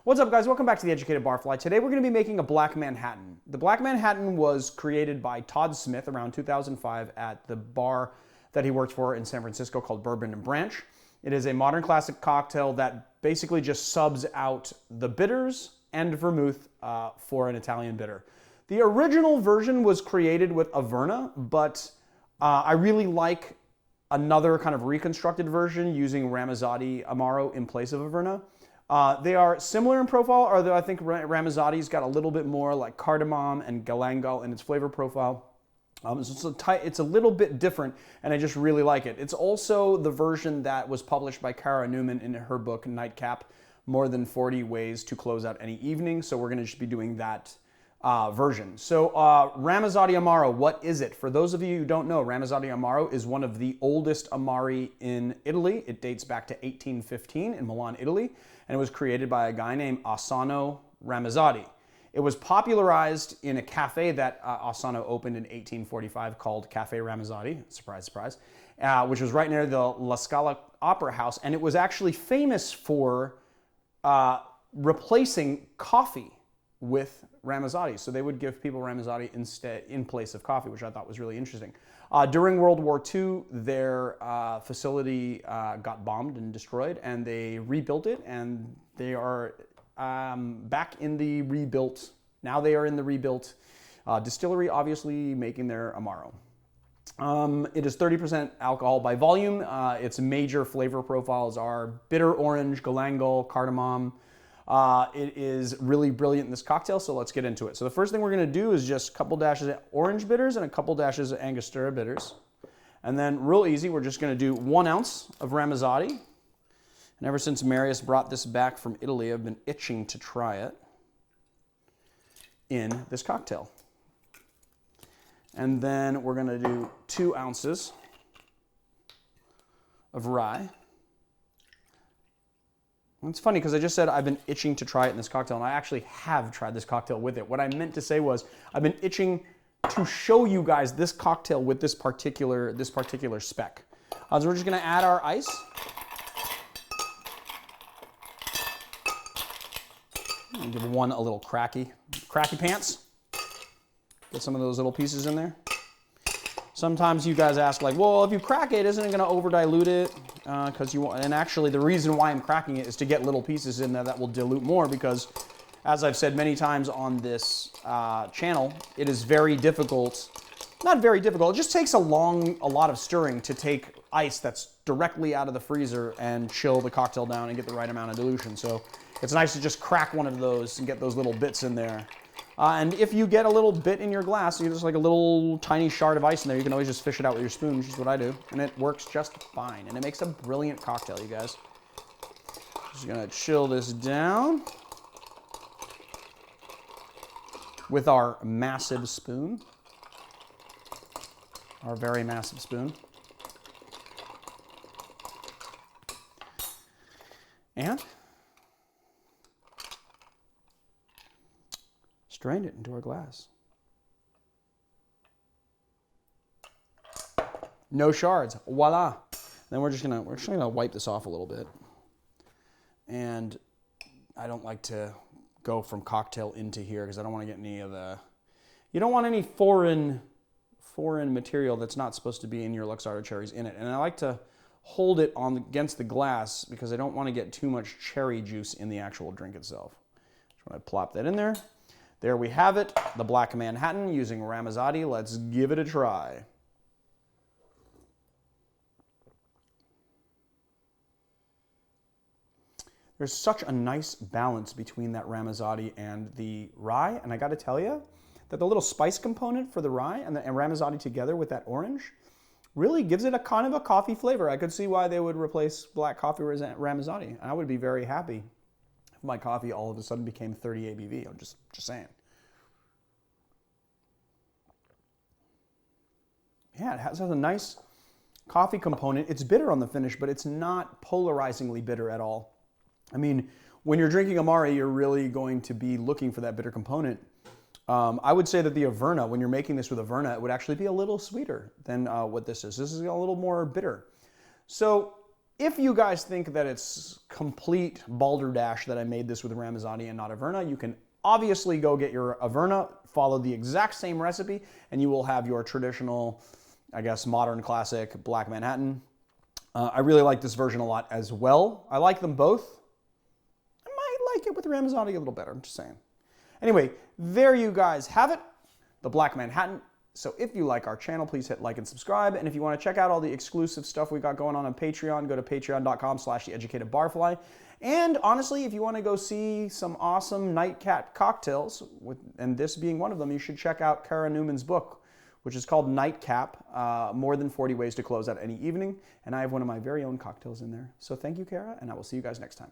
What's up, guys? Welcome back to The Educated Barfly. Today we're going to be making a Black Manhattan. The Black Manhattan was created by Todd Smith around 2005 at the bar that he worked for in San Francisco called Bourbon Branch. It is a modern classic cocktail that basically just subs out the bitters and vermouth for an Italian bitter. The original version was created with Averna, but I really like another kind of reconstructed version using Ramazotti Amaro in place of Averna. They are similar in profile, although I think Ramazotti's got a little bit more like cardamom and galangal in its flavor profile. It's a little bit different, and I just really like it. It's also the version that was published by Cara Newman in her book Nightcap, More Than 40 Ways to Close Out Any Evening, so we're going to just be doing that version. So Ramazotti Amaro, what is it? For those of you who don't know, Ramazotti Amaro is one of the oldest Amari in Italy. It dates back to 1815 in Milan, Italy, and it was created by a guy named Asano Ramazotti. It was popularized in a cafe that Asano opened in 1845 called Cafe Ramazotti, surprise, surprise, which was right near the La Scala Opera House, and it was actually famous for replacing coffee with Ramazotti. So they would give people Ramazotti instead in place of coffee, which I thought was really interesting. During World War II, their facility got bombed and destroyed, and they rebuilt it, and they are back in the rebuilt, now they are in the rebuilt distillery, obviously making their Amaro. It is 30% alcohol by volume. Its major flavor profiles are bitter orange, galangal, cardamom. It is really brilliant in this cocktail, so let's get into it. So the first thing we're going to do is just a couple dashes of orange bitters and a couple dashes of Angostura bitters. And then real easy, we're just going to do 1 ounce of Ramazotti. And ever since Marius brought this back from Italy, I've been itching to try it in this cocktail. And then we're going to do 2 ounces of rye. It's funny because I just said I've been itching to try it in this cocktail, and I actually have tried this cocktail with it. What I meant to say was I've been itching to show you guys this cocktail with this particular spec. So we're just going to add our ice. And give one a little cracky pants. Get some of those little pieces in there. Sometimes you guys ask like, well, if you crack it, isn't it going to over dilute it? Because you want, and actually the reason why I'm cracking it is to get little pieces in there that will dilute more, because as I've said many times on this channel, it is very difficult, not very difficult, it just takes a lot of stirring to take ice that's directly out of the freezer and chill the cocktail down and get the right amount of dilution. So it's nice to just crack one of those and get those little bits in there. And if you get a little bit in your glass, you just like a little tiny shard of ice in there, you can always just fish it out with your spoon, which is what I do. And it works just fine. And it makes a brilliant cocktail, you guys. Just gonna chill this down with our massive spoon. Our very massive spoon. And strain it into our glass. No shards. Voila. Then we're just gonna wipe this off a little bit. And I don't like to go from cocktail into here because I don't want to get any of the. You don't want any foreign material that's not supposed to be in your Luxardo cherries in it. And I like to hold it against the glass because I don't want to get too much cherry juice in the actual drink itself. Just want to plop that in there. There we have it, the Black Manhattan using Ramazotti. Let's give it a try. There's such a nice balance between that Ramazotti and the rye, and I got to tell you that the little spice component for the rye and Ramazotti together with that orange really gives it a kind of a coffee flavor. I could see why they would replace black coffee with Ramazotti, and I would be very happy my coffee all of a sudden became 30 ABV. I'm just saying. Yeah, it has a nice coffee component. It's bitter on the finish, but it's not polarizingly bitter at all. I mean, when you're drinking Amari, you're really going to be looking for that bitter component. I would say that the Averna, when you're making this with Averna, it would actually be a little sweeter than what this is. This is a little more bitter. So If you guys think that it's complete balderdash that I made this with Ramazotti and not Averna, you can obviously go get your Averna, follow the exact same recipe, and you will have your traditional, I guess, modern classic Black Manhattan. I really like this version a lot as well. I like them both. I might like it with Ramazotti a little better, I'm just saying. Anyway, there you guys have it, the Black Manhattan. So if you like our channel, please hit like and subscribe. And if you want to check out all the exclusive stuff we got going on Patreon, go to patreon.com/theeducatedbarfly. And honestly, if you want to go see some awesome nightcap cocktails, and this being one of them, you should check out Kara Newman's book, which is called Nightcap, More Than 40 Ways to Close Out Any Evening. And I have one of my very own cocktails in there. So thank you, Kara, and I will see you guys next time.